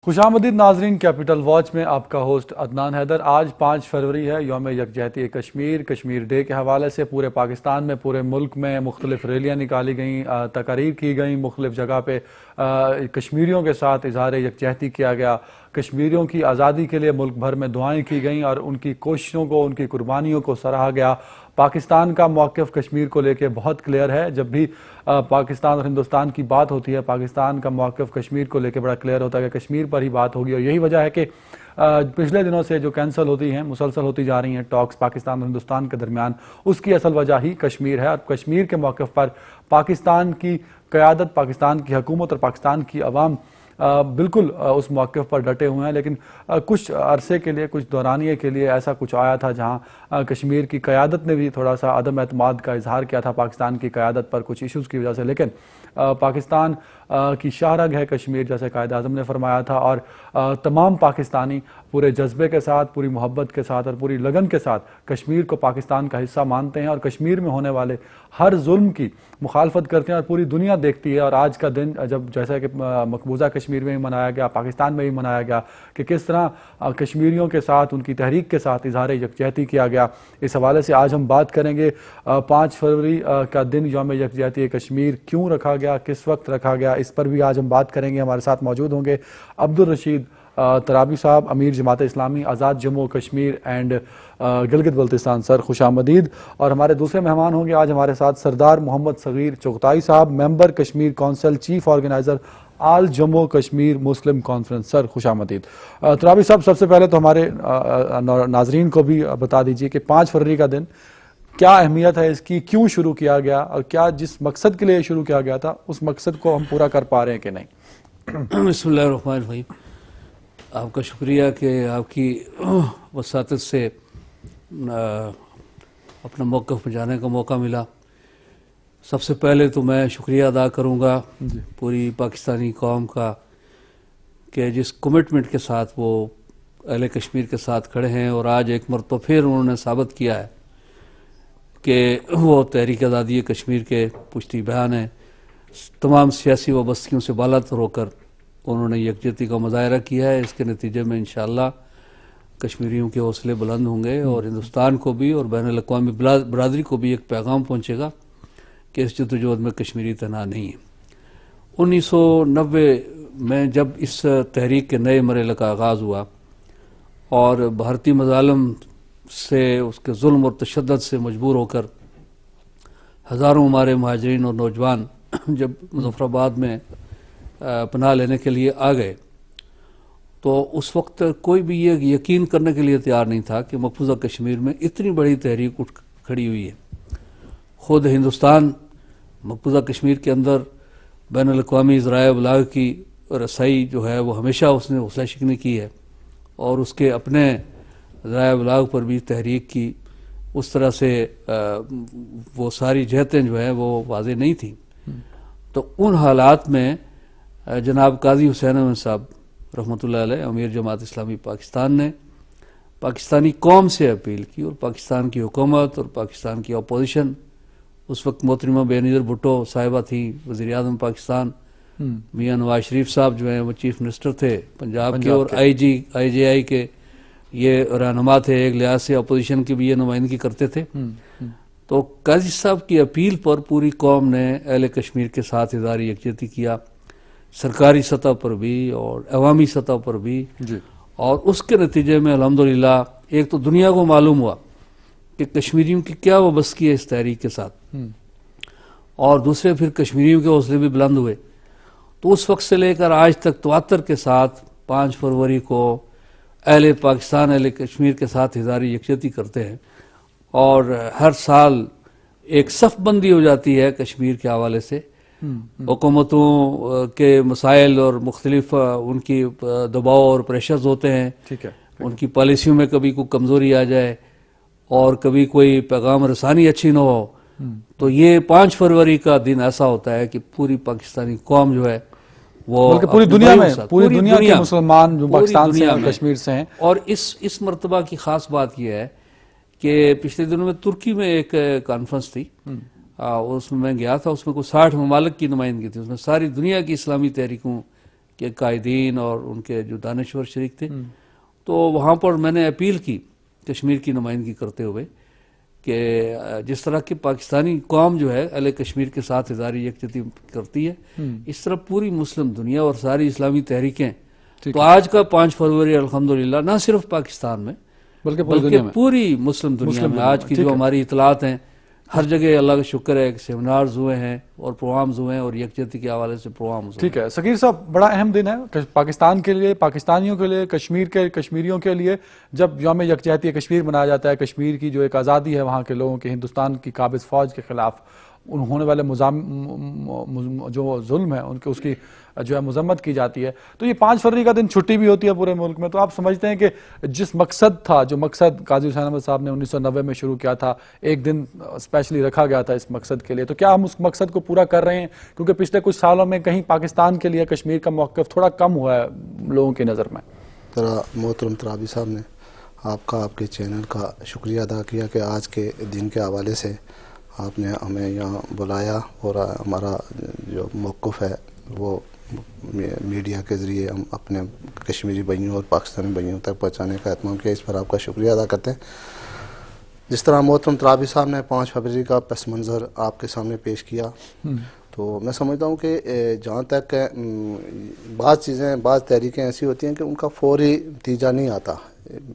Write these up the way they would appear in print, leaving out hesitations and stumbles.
خوشامدید ناظرین، capital watch میں آپ کا ہوسٹ عدنان حیدر۔ آج 5 فروری ہے، یوم یکجہتی کشمیر ڈے کے حوالے سے پورے پاکستان میں، پورے ملک میں مختلف ریلیاں نکالی گئیں، تقاریر کی گئیں، مختلف جگہ پہ کشمیریوں کے ساتھ اظہار یکجہتی کیا گیا، کشمیریوں کی آزادی کے لیے ملک بھر میں دعائیں کی گئیں اور ان کی کوششوں کو، ان کی قربانیوں کو سراہا گیا۔ پاکستان کا موقف کشمیر کو لے کے بہت کلیئر ہے۔ جب بھی پاکستان اور ہندوستان کی بات ہوتی ہے، پاکستان کا موقف کشمیر کو لے کے بڑا کلیئر ہوتا ہے کہ کشمیر پر ہی بات ہوگی، اور یہی وجہ ہے کہ پچھلے دنوں سے جو کینسل ہوتی ہیں، مسلسل ہوتی جا رہی ہیں ٹاکس پاکستان اور ہندوستان کے درمیان، اس کی اصل وجہ ہی کشمیر ہے۔ اور کشمیر کے موقف پر پاکستان کی قیادت، پاکستان کی حکومت اور پاکستان کی عوام بالکل اس موقف پر ڈٹے ہوئے ہیں، لیکن کچھ عرصے کے لیے، کچھ دورانیے کے لیے ایسا کچھ آیا تھا جہاں کشمیر کی قیادت نے بھی تھوڑا سا عدم اعتماد کا اظہار کیا تھا پاکستان کی قیادت پر کچھ ایشوز کی وجہ سے، لیکن پاکستان کی شاہرگ ہے کشمیر، جیسے قائد اعظم نے فرمایا تھا، اور تمام پاکستانی پورے جذبے کے ساتھ، پوری محبت کے ساتھ اور پوری لگن کے ساتھ کشمیر کو پاکستان کا حصہ مانتے ہیں اور کشمیر میں ہونے والے ہر ظلم کی مخالفت کرتے ہیں، اور پوری دنیا دیکھتی ہے۔ اور آج کا دن جب جیسا کہ مقبوضہ کشمیر میں بھی منایا گیا، پاکستان میں بھی منایا گیا کہ کس طرح کشمیریوں کے ساتھ، ان کی تحریک کے ساتھ اظہار یکجہتی کیا گیا، اس حوالے سے آج ہم بات کریں گے۔ 5 فروری کا دن یوم یکجہتی کشمیر کیوں رکھا گیا، کس وقت رکھا گیا، اس پر بھی آج ہم بات کریں گے۔ ہمارے ساتھ موجود ہوں گے عبدالرشید ترابی صاحب، امیر جماعت اسلامی آزاد جموں و کشمیر اینڈ گلگت بلتستان۔ سر خوش آمدید۔ اور ہمارے دوسرے مہمان ہوں گے آج ہمارے ساتھ سردار محمد صغیر چغتائی صاحب، ممبر کشمیر کونسل، چیف آرگنائزر آل جموں کشمیر مسلم کانفرنس۔ سر خوش آمدید۔ ترابی صاحب، سب سے پہلے تو ہمارے ناظرین کو بھی بتا دیجئے کہ 5 فروری کا دن کیا اہمیت ہے اس کی، کیوں شروع کیا گیا، اور کیا جس مقصد کے لیے شروع کیا گیا تھا اس مقصد کو ہم پورا کر پا رہے ہیں کہ نہیں؟ بسم اللہ الرحمن الرحیم۔ آپ کا شکریہ کہ آپ کی وساطت سے اپنا موقف پہنچانے کا موقع ملا۔ سب سے پہلے تو میں شکریہ ادا کروں گا پوری پاکستانی قوم کا کہ جس کمٹمنٹ کے ساتھ وہ اہل کشمیر کے ساتھ کھڑے ہیں، اور آج ایک مرتبہ پھر انہوں نے ثابت کیا ہے کہ وہ تحریک آزادی کشمیر کے پشتی بیان ہیں۔ تمام سیاسی وابستگیوں سے بالا تر ہو کر انہوں نے یکجہتی کا مظاہرہ کیا ہے۔ اس کے نتیجے میں انشاءاللہ کشمیریوں کے حوصلے بلند ہوں گے، اور ہندوستان کو بھی اور بین الاقوامی برادری کو بھی ایک پیغام پہنچے گا کہ اس جدوجہد میں کشمیری تنہا نہیں ہے۔ 1990 میں جب اس تحریک کے نئے مرحلے کا آغاز ہوا اور بھارتی مظالم سے، اس کے ظلم اور تشدد سے مجبور ہو کر ہزاروں ہمارے مہاجرین اور نوجوان جب مظفر آباد میں پناہ لینے کے لیے آ گئے، تو اس وقت کوئی بھی یہ یقین کرنے کے لیے تیار نہیں تھا کہ مقبوضہ کشمیر میں اتنی بڑی تحریک اٹھ کھڑی ہوئی ہے۔ خود ہندوستان مقبوضہ کشمیر کے اندر بین الاقوامی ذرائع ابلاغ کی رسائی جو ہے وہ ہمیشہ اس نے حوصلہ شکنی کی ہے، اور اس کے اپنے ذرائع ابلاغ پر بھی تحریک کی اس طرح سے وہ ساری جہتیں جو ہیں وہ واضح نہیں تھیں۔ تو ان حالات میں جناب قاضی حسین احمد صاحب رحمۃ اللہ علیہ، امیر جماعت اسلامی پاکستان نے پاکستانی قوم سے اپیل کی، اور پاکستان کی حکومت اور پاکستان کی اپوزیشن، اس وقت محترمہ بینظیر بھٹو صاحبہ تھیں وزیر اعظم پاکستان، میاں نواز شریف صاحب جو ہیں وہ چیف منسٹر تھے پنجاب کے، اور آئی جے آئی کے یہ رہنما تھے، ایک لحاظ سے اپوزیشن کی بھی یہ نمائندگی کرتے تھے۔ تو قاضی صاحب کی اپیل پر پوری قوم نے اہل کشمیر کے ساتھ اظہار یکجہتی کیا، سرکاری سطح پر بھی اور عوامی سطح پر بھی، اور اس کے نتیجے میں الحمدللہ ایک تو دنیا کو معلوم ہوا کہ کشمیریوں کی کیا وابستگی ہے اس تحریک کے ساتھ، اور دوسرے پھر کشمیریوں کے حوصلے بھی بلند ہوئے۔ تو اس وقت سے لے کر آج تک تواتر کے ساتھ 5 فروری کو اہل پاکستان اہل کشمیر کے ساتھ اظہار یکجہتی کرتے ہیں، اور ہر سال ایک صف بندی ہو جاتی ہے کشمیر کے حوالے سے۔ حکومتوں کے مسائل اور مختلف ان کی دباؤ اور پریشرز ہوتے ہیں، ان کی پالیسیوں میں کبھی کوئی کمزوری آ جائے اور کبھی کوئی پیغام رسانی اچھی نہ ہو، تو یہ 5 فروری کا دن ایسا ہوتا ہے کہ پوری پاکستانی قوم جو ہے وہ پوری دنیا میں، پوری دنیا کے مسلمان جو پاکستان سے ہیں، کشمیر سے ہیں۔ اور اس مرتبہ کی خاص بات یہ ہے کہ پچھلے دنوں میں ترکی میں ایک کانفرنس تھی، اس میں گیا تھا، اس میں کوئی 60 ممالک کی نمائندگی تھی، اس میں ساری دنیا کی اسلامی تحریکوں کے قائدین اور ان کے جو دانشور شریک تھے. تو وہاں پر میں نے اپیل کی کشمیر کی نمائندگی کرتے ہوئے کہ جس طرح کی پاکستانی قوم جو ہے اہل کشمیر کے ساتھ اداری یکجہتی کرتی ہے، اس طرح پوری مسلم دنیا اور ساری اسلامی تحریکیں. تو آج کا 5 فروری الحمدللہ نہ صرف پاکستان میں بلکہ پوری مسلم دنیا میں آج کی جو ہماری اطلاعات ہیں، ہر جگہ اللہ کا شکر ہے کہ سیمینارز ہوئے ہیں اور پروگرامز ہوئے ہیں اور یکجہتی کے حوالے سے پروگرامز ہوئے. ٹھیک ہے سکیر صاحب، بڑا اہم دن ہے پاکستان کے لیے، پاکستانیوں کے لیے، کشمیریوں کے لیے، جب یوم یکجہتی کشمیر منایا جاتا ہے. کشمیر کی جو ایک آزادی ہے وہاں کے لوگوں کی ہندوستان کی قابض فوج کے خلاف ہونے والے جو ظلم ہے اس کی جو ہے مذمت کی جاتی ہے. تو یہ 5 فروری کا دن چھٹی بھی ہوتی ہے پورے ملک میں. تو آپ سمجھتے ہیں کہ جس مقصد تھا، جو مقصد قاضی حسین احمد صاحب نے 1990 میں شروع کیا تھا، ایک دن اسپیشلی رکھا گیا تھا اس مقصد کے لیے، تو کیا ہم اس مقصد کو پورا کر رہے ہیں؟ کیونکہ پچھلے کچھ سالوں میں کہیں پاکستان کے لیے کشمیر کا موقف تھوڑا کم ہوا ہے لوگوں کی نظر میں. محترم ترابی صاحب نے آپ کے چینل کا شکریہ ادا کیا کہ آج کے دن کے حوالے سے آپ نے ہمیں یہاں بلایا اور ہمارا جو موقف ہے وہ میڈیا کے ذریعے ہم اپنے کشمیری بھائیوں اور پاکستانی بھائیوں تک پہنچانے کا اہتمام کیا. اس پر آپ کا شکریہ ادا کرتے ہیں. جس طرح محترم ترابی صاحب نے 5 فروری کا پس منظر آپ کے سامنے پیش کیا، تو میں سمجھتا ہوں کہ جہاں تک بعض تحریکیں ایسی ہوتی ہیں کہ ان کا فوری نتیجہ نہیں آتا،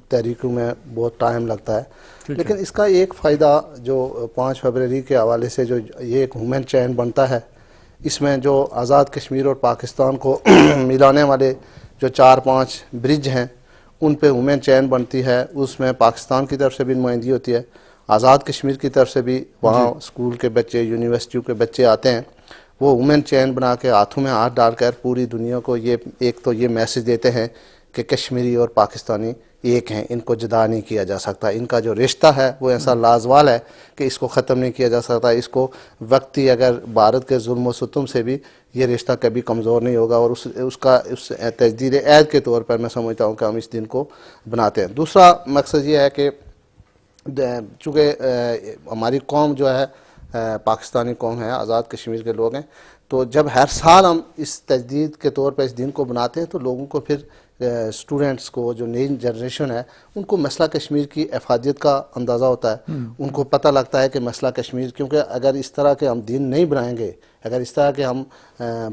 تحریکوں میں بہت ٹائم لگتا ہے. لیکن اس کا ایک فائدہ جو 5 فروری کے حوالے سے جو یہ ایک ہیومن چین بنتا ہے، اس میں جو آزاد کشمیر اور پاکستان کو ملانے والے جو 4-5 برج ہیں ان پہ ہیومن چین بنتی ہے. اس میں پاکستان کی طرف سے بھی نمائندگی ہوتی ہے، آزاد کشمیر کی طرف سے بھی وہاں اسکول کے بچے، یونیورسٹیوں کے بچے آتے ہیں. وہ ہیومن چین بنا کے ہاتھوں میں ہاتھ ڈال کر پوری دنیا کو یہ میسج دیتے ہیں کہ کشمیری اور پاکستانی ایک ہیں، ان کو جدا نہیں کیا جا سکتا. ان کا جو رشتہ ہے وہ ایسا لازوال ہے کہ اس کو ختم نہیں کیا جا سکتا. اس کو وقتی اگر بھارت کے ظلم و ستم سے بھی یہ رشتہ کبھی کمزور نہیں ہوگا، اور اس تجدید عہد کے طور پر میں سمجھتا ہوں کہ ہم اس دن کو بناتے ہیں. دوسرا مقصد یہ ہے کہ چونکہ ہماری قوم جو ہے پاکستانی قوم ہے، آزاد کشمیر کے لوگ ہیں، تو جب ہر سال ہم اس تجدید کے طور پر اس دن کو بناتے ہیں تو لوگوں کو پھر اسٹوڈنٹس کو، جو نئی جنریشن ہے، ان کو مسئلہ کشمیر کی افادیت کا اندازہ ہوتا ہے. ان کو پتہ لگتا ہے کہ مسئلہ کشمیر، کیونکہ اگر اس طرح کے ہم دن نہیں بنائیں گے، اگر اس طرح کے ہم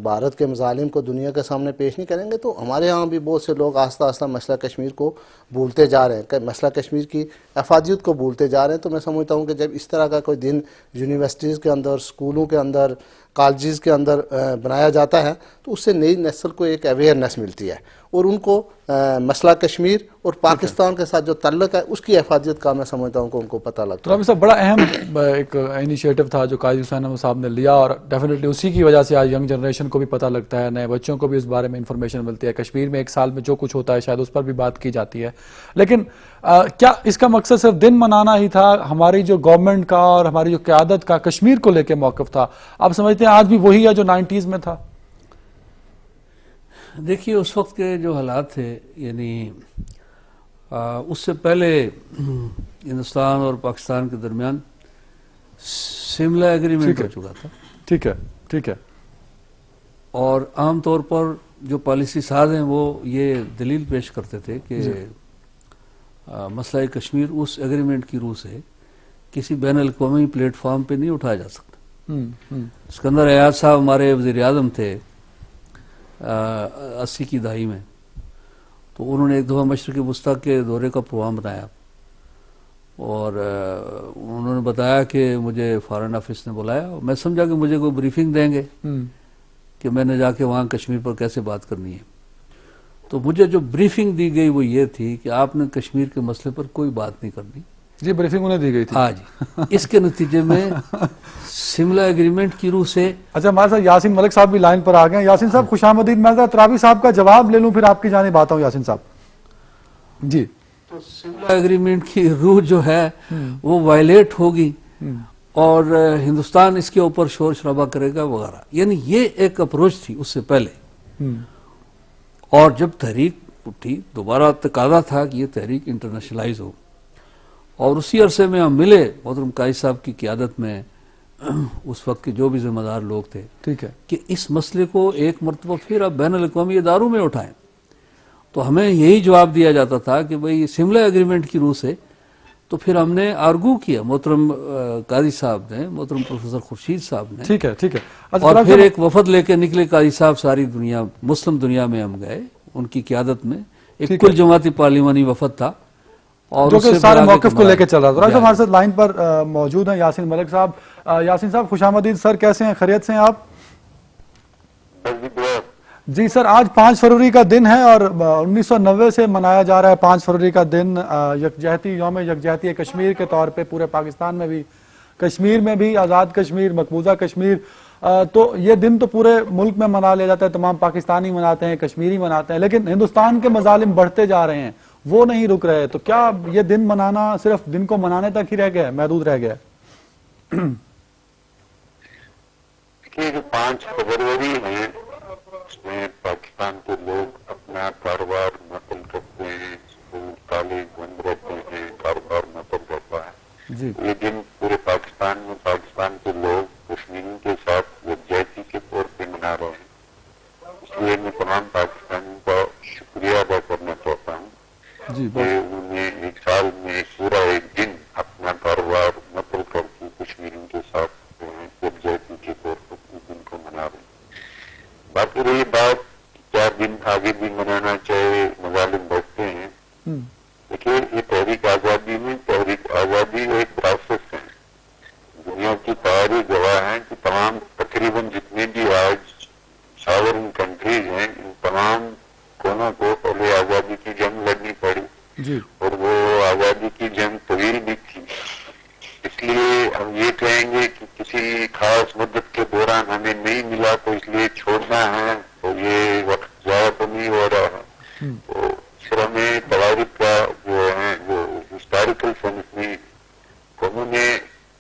بھارت کے مظالم کو دنیا کے سامنے پیش نہیں کریں گے، تو ہمارے ہاں بھی بہت سے لوگ آہستہ آہستہ مسئلہ کشمیر کو بھولتے جا رہے ہیں، مسئلہ کشمیر کی افادیت کو بھولتے جا رہے ہیں. تو میں سمجھتا ہوں کہ جب اس طرح کا کوئی دن یونیورسٹیز کے اندر، اسکولوں کے اندر، کالجز کے اندر بنایا جاتا ہے تو اس سے نئی نسل کو ایک اویئرنیس ملتی ہے، اور ان کو مسئلہ کشمیر اور پاکستان کے ساتھ جو تعلق ہے اس کی افادیت کا میں سمجھتا ہوں کہ ان کو پتہ لگتا ہے. ترابی صاحب، بڑا اہم ایک انیشیٹو تھا جو قاضی حسین احمد صاحب نے لیا، اور ڈیفینیٹلی اسی کی وجہ سے آج ینگ جنریشن کو بھی پتہ لگتا ہے، نئے بچوں کو بھی اس بارے میں انفارمیشن ملتی ہے. کشمیر میں ایک سال میں جو کچھ ہوتا ہے شاید اس پر بھی بات کی جاتی ہے. لیکن کیا اس کا مقصد صرف دن منانا ہی تھا؟ ہماری جو گورنمنٹ کا اور ہماری جو قیادت کا کشمیر کو لے کے موقف تھا، آپ سمجھتے ہیں آج بھی وہی ہے جو 90s میں تھا؟ دیکھیے، اس وقت کے جو حالات تھے، یعنی اس سے پہلے ہندوستان اور پاکستان کے درمیان سملہ ایگریمنٹ ہو چکا تھا. ٹھیک ہے. اور عام طور پر جو پالیسی ساز ہیں وہ یہ دلیل پیش کرتے تھے کہ مسئلہ کشمیر اس ایگریمنٹ کی روح سے کسی بین الاقوامی پلیٹ فارم پہ نہیں اٹھایا جا سکتا. اسکندر ایاز صاحب ہمارے وزیر اعظم تھے 80 کی دہائی میں، تو انہوں نے ایک دفعہ مشرق وسطیٰ کے دورے کا پروگرام بنایا، اور انہوں نے بتایا کہ مجھے فارن آفس نے بلایا. میں سمجھا کہ مجھے کوئی بریفنگ دیں گے کہ میں نے جا کے وہاں کشمیر پر کیسے بات کرنی ہے. تو مجھے جو بریفنگ دی گئی وہ یہ تھی کہ آپ نے کشمیر کے مسئلے پر کوئی بات نہیں کرنی. جی، بریفنگ انہیں دی گئی تھی. ہاں جی. اس کے نتیجے میں سملہ ایگریمنٹ کی روح سے اچھا، ہمارے ساتھ یاسین ملک صاحب بھی لائن پر آ گئے ہیں. یاسین صاحب خوش آمدید. میں ترابی صاحب کا جواب لے لوں پھر آپ کی جانب آتا ہوں. یاسین صاحب جی. تو سملہ ایگریمنٹ کی روح جو ہے وہ وائلیٹ ہوگی اور ہندوستان اس کے اوپر شور شرابہ کرے گا وغیرہ. یعنی یہ ایک اپروچ تھی اس سے پہلے. اور جب تحریک اٹھی، دوبارہ تقاضا تھا کہ یہ تحریک انٹرنیشنلائز ہو، اور اسی عرصے میں ہم ملے محترم قائد صاحب کی قیادت میں اس وقت کے جو بھی ذمہ دار لوگ تھے ٹھیک ہے کہ اس مسئلے کو ایک مرتبہ پھر اب بین الاقوامی اداروں میں اٹھائیں. تو ہمیں یہی جواب دیا جاتا تھا کہ بھئی سملہ ایگریمنٹ کی روح سے. تو پھر ہم نے آرگو کیا، محترم قاضی صاحب نے، محترم پروفیسر خورشید صاحب نے، ٹھیک ہے ٹھیک ہے. اور پھر ایک وفد لے کے نکلے قاضی صاحب، ساری دنیا مسلم دنیا میں ہم گئے ان کی قیادت میں. ایک کل جماعتی پارلیمانی وفد تھا اور جو کہ سارے موقف کو لے کے چل رہا تھا. ہمارے ساتھ لائن پر موجود ہیں یاسین ملک صاحب. یاسین صاحب خوش آمدید سر، کیسے ہیں؟ خیریت سے ہیں آپ؟ جی سر، آج 5 فروری کا دن ہے اور 1990 سے منایا جا رہا ہے 5 فروری کا دن یکجہتی، یوم یکجہتی کشمیر کے طور پہ پورے پاکستان میں بھی، کشمیر میں بھی، آزاد کشمیر، مقبوضہ کشمیر. تو یہ دن تو پورے ملک میں منا لیا جاتا ہے، تمام پاکستانی مناتے ہیں، کشمیری مناتے ہیں، لیکن ہندوستان کے مظالم بڑھتے جا رہے ہیں، وہ نہیں رک رہے. تو کیا یہ دن منانا صرف دن کو منانے تک ہی رہ گیا ہے، محدود رہ گیا ہے؟ جو 5 فروری ہے اس میں پاکستان کے لوگ اپنا کاروبار معطل کرتے ہیں، اسکول کالج بند رہتے ہیں، کاروبار معطل رہتا ہے. جی یہ دن پورے پاکستان میں پاکستان کے لوگ کشمیریوں کے ساتھ یکجہتی کے طور پہ منا رہے ہیں. اس لیے میں تمام پاکستانیوں کا شکریہ ادا کرنا چاہتا ہوں جی کہ انہوں نے ایک سال میں پورا ایک دن اپنا کاروبار معطل کر کے کشمیریوں کے ساتھ یکجہتی کے طور پر اس دن کو منا رہے ہیں. باقی رہی بات 4 دن آگے بھی منانا چاہے، مظالم بڑھتے ہیں. دیکھیے یہ تحریک آزادی میں، تحریک آزادی ایک پروسیس ہے. دنیا کی تاریخ گواہ ہے کہ تمام تقریباً جتنے بھی آج ساورن کنٹریز ہیں، ان تمام کونوں کو پہلے آزادی کی جنگ لڑنی پڑی جی اور وہ آزادی کی جنگ طویل بھی تھی. اس لیے ہم یہ کہیں گے کہ کسی خاص مدت کے دوران ہمیں نہیں ملا تو اس لیے چھوڑنا ہے، تو یہ وقت ضائع تو نہیں ہو رہا ہے. تو پھر ہمیں تواریخ کا جو ہے وہ ہسٹوریکل سینس میں انہوں نے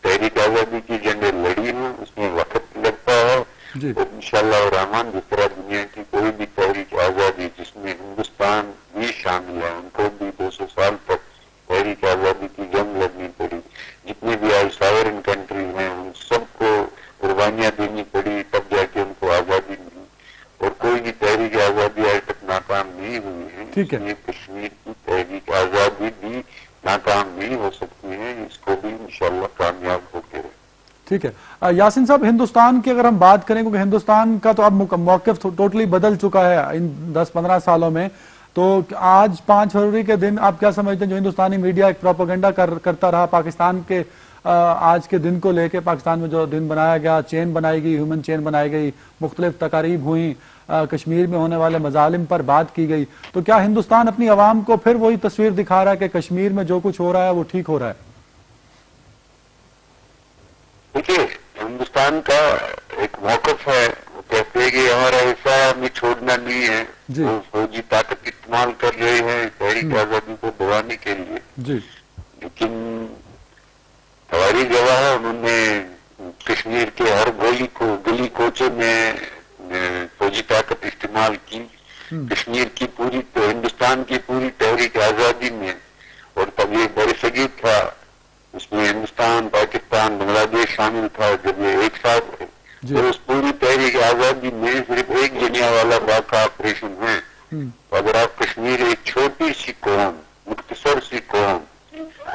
تحریک آزادی کی جنگیں لڑی ہیں، اس میں وقت لگتا ہے. جی اور انشاءاللہ الرحمن جس طرح دنیا کی کوئی بھی تحریک آزادی جس میں ہندوستان بھی شامل ہے، ان کو بھی 200 سال تک تحریک آزادی کی جنگ لڑنی پڑی. جتنے بھی آج ساورن کنٹریز ہیں ان سب کو قربانیاں دینی پڑی، تب جا کے ان کو آزادی ملی. اور کوئی بھی تحریک آزادی آج تک ناکام نہیں ہوئی ہے. ٹھیک ہے. اس لیے کشمیر کی تحریک آزادی بھی ناکام نہیں ہو سکتی ہے، اس کو بھی انشاءاللہ کامیاب ہو کے رہے. ٹھیک ہے. یاسین صاحب، ہندوستان کی اگر ہم بات کریں، کیونکہ ہندوستان کا تو اب موقف ٹوٹلی بدل چکا ہے ان 10-15 سالوں میں، تو آج 5 فروری کے دن آپ کیا سمجھتے ہیں جو ہندوستانی میڈیا ایک پروپیگنڈا کرتا رہا پاکستان کے آج کے دن کو لے کے، پاکستان میں جو دن بنایا گیا، چین بنائی گئی، ہیومن چین بنائی گئی، مختلف تقاریب ہوئیں، کشمیر میں ہونے والے مظالم پر بات کی گئی، تو کیا ہندوستان اپنی عوام کو پھر وہی تصویر دکھا رہا ہے کہ کشمیر میں جو کچھ ہو رہا ہے وہ ٹھیک ہو رہا ہے؟ دیکھیے ہندوستان کا ایک موقف ہے، وہ کہتے ہیں کہ ہمارا حصہ ہمیں چھوڑنا نہیں ہے. جی. وہ فوجی طاقت استعمال کر رہے ہیں تحریک آزادی کو دبانے کے لیے. جی لیکن ہماری گواہ ہے انہوں نے کشمیر کے ہر گلی کوچے میں فوجی طاقت استعمال کی. کشمیر کی پوری ہندوستان کی پوری تحریک آزادی میں، اور تب یہ برصغیر تھا، اس میں ہندوستان، پاکستان، بنگلہ دیش شامل تھا جب یہ ایک ساتھ تھے. اور اس پوری تحریک آزادی میں صرف ایک جنیا والا باقی آپریشن ہے. تو اگر آپ کشمیر ایک چھوٹی سی قوم، مختصر سی قوم،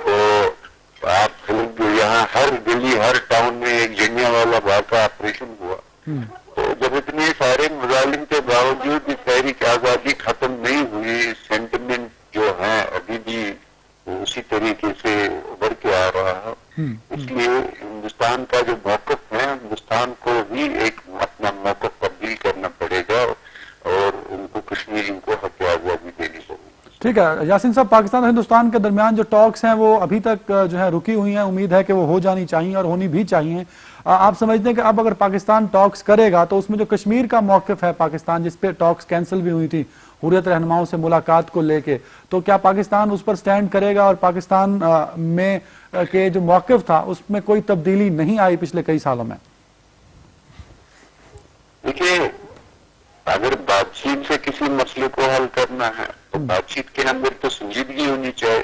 تو آپ یہاں ہر گلی ہر ٹاؤن میں ایک جنیا والا باقی آپریشن ہوا. تو جب اتنے سارے مظالم کے باوجود تحریک آزادی ختم نہیں ہوئی، سینٹیمنٹ جو ہے ابھی بھی اسی طریقے سے ابھر کے آ رہا ہے. اس لیے ہندوستان کا جو موقف ہے، ہندوستان کو بھی ایک اپنا موقف تبدیل کرنا پڑے گا اور ان کو کشمیریوں کو حق آزادی دینی پڑے گی. ٹھیک ہے. یاسین صاحب، پاکستان اور ہندوستان کے درمیان جو ٹاکس ہیں وہ ابھی تک جو ہے رکی ہوئی ہیں، امید ہے کہ وہ ہو جانی چاہیے اور ہونی بھی چاہیے. آپ سمجھتے ہیں کہ اب اگر پاکستان ٹاکس کرے گا تو اس میں جو کشمیر کا موقف ہے پاکستان، جس پہ ٹاکس کینسل بھی ہوئی تھی حریت رہنماؤں سے ملاقات کو لے کے، تو کیا پاکستان اس پر سٹینڈ کرے گا اور پاکستان میں کے جو موقف تھا اس میں کوئی تبدیلی نہیں آئی پچھلے کئی سالوں میں؟ دیکھیے اگر بات چیت سے کسی مسئلے کو حل کرنا ہے تو بات چیت کے اندر تو سنجیدگی ہونی چاہیے.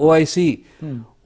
OIC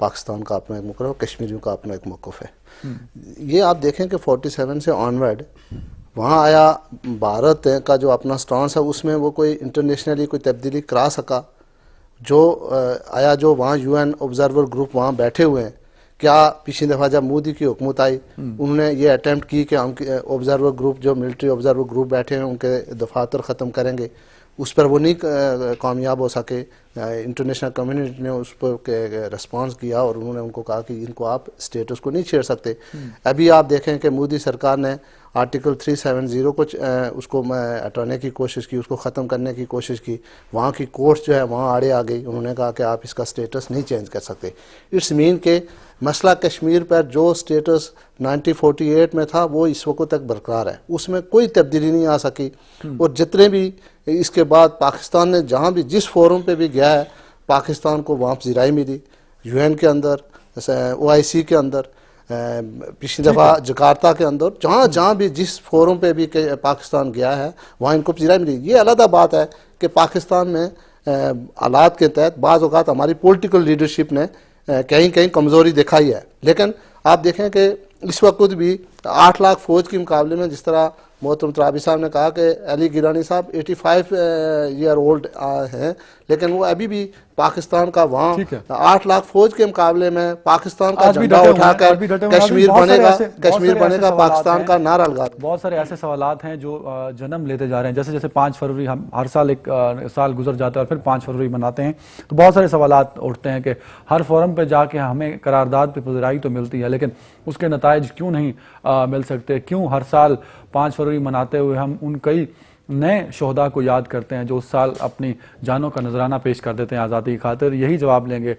پاکستان کا اپنا ایک موقف ہے اور کشمیریوں کا اپنا ایک موقف ہے. یہ آپ دیکھیں کہ 47 سے آنورڈ وہاں آیا بھارت کا جو اپنا سٹانس ہے اس میں وہ کوئی انٹرنیشنلی کوئی تبدیلی کرا سکا. جو آیا جو وہاں یو این آبزرور گروپ وہاں بیٹھے ہوئے ہیں, کیا پچھلی دفعہ جب مودی کی حکومت آئی انہوں نے یہ اٹیمپٹ کی کہ ہم آبزرور گروپ جو ملٹری آبزرور گروپ بیٹھے ہیں ان کے دفاتر ختم کریں گے, اس پر وہ نہیں کامیاب ہو سکے. انٹرنیشنل کمیونٹی نے اس پر رسپانس کیا اور انہوں نے ان کو کہا کہ ان کو آپ اسٹیٹس کو نہیں چھیڑ سکتے. ابھی آپ دیکھیں کہ مودی سرکار نے آرٹیکل 370 کو اس کو ہٹانے کی کوشش کی, اس کو ختم کرنے کی کوشش کی. وہاں کی کورٹس جو ہے وہاں آڑے آ گئی, انہوں نے کہا کہ آپ اس کا اسٹیٹس نہیں چینج کر سکتے. اٹس مین کہ مسئلہ کشمیر پر جو اسٹیٹس 1948 میں تھا وہ اس وقت تک برقرار ہے, اس میں کوئی تبدیلی نہیں آ سکی. اور جتنے بھی اس کے بعد پاکستان نے جہاں بھی جس فورم پہ بھی گیا ہے پاکستان کو وہاں پذیرائی ملی, یو این کے اندر, OIC کے اندر, پچھلی دفعہ جکارتا کے اندر, جہاں بھی جس فورم پہ بھی پاکستان گیا ہے وہاں ان کو پذیرائی ملی. یہ علیحدہ بات ہے کہ پاکستان میں حالات کے تحت بعض اوقات ہماری پولیٹیکل لیڈرشپ نے کہیں کمزوری دکھائی ہے, لیکن آپ دیکھیں کہ اس وقت بھی 8 لاکھ فوج کے مقابلے میں جس طرح محترم ترابی صاحب نے کہا کہ علی گیلانی صاحب 85 ایئر اولڈ ہیں, لیکن وہ ابھی بھی پاکستان کا وہاں 8 لاکھ فوج کے مقابلے میں پاکستان کا جھنڈا اٹھا کر کشمیر بنے گا پاکستان کا نعرہ لگا. بہت سارے ایسے سوالات ہیں جو جنم لیتے جا رہے ہیں, جیسے 5 فروری ہم ہر سال ایک سال گزر جاتا ہے اور پھر 5 فروری مناتے ہیں, تو بہت سارے سوالات اٹھتے ہیں کہ ہر فورم پہ جا کے ہمیں قرارداد پہ پذیرائی تو ملتی ہے لیکن اس کے نتائج کیوں نہیں مل سکتے, کیوں ہر سال 5 فروری مناتے ہوئے ہم ان کئی نئے شہداء کو یاد کرتے ہیں جو اس سال اپنی جانوں کا نذرانہ پیش کر دیتے ہیں آزادی کی خاطر. یہی جواب لیں گے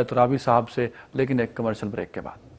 ترابی صاحب سے, لیکن ایک کمرشل بریک کے بعد.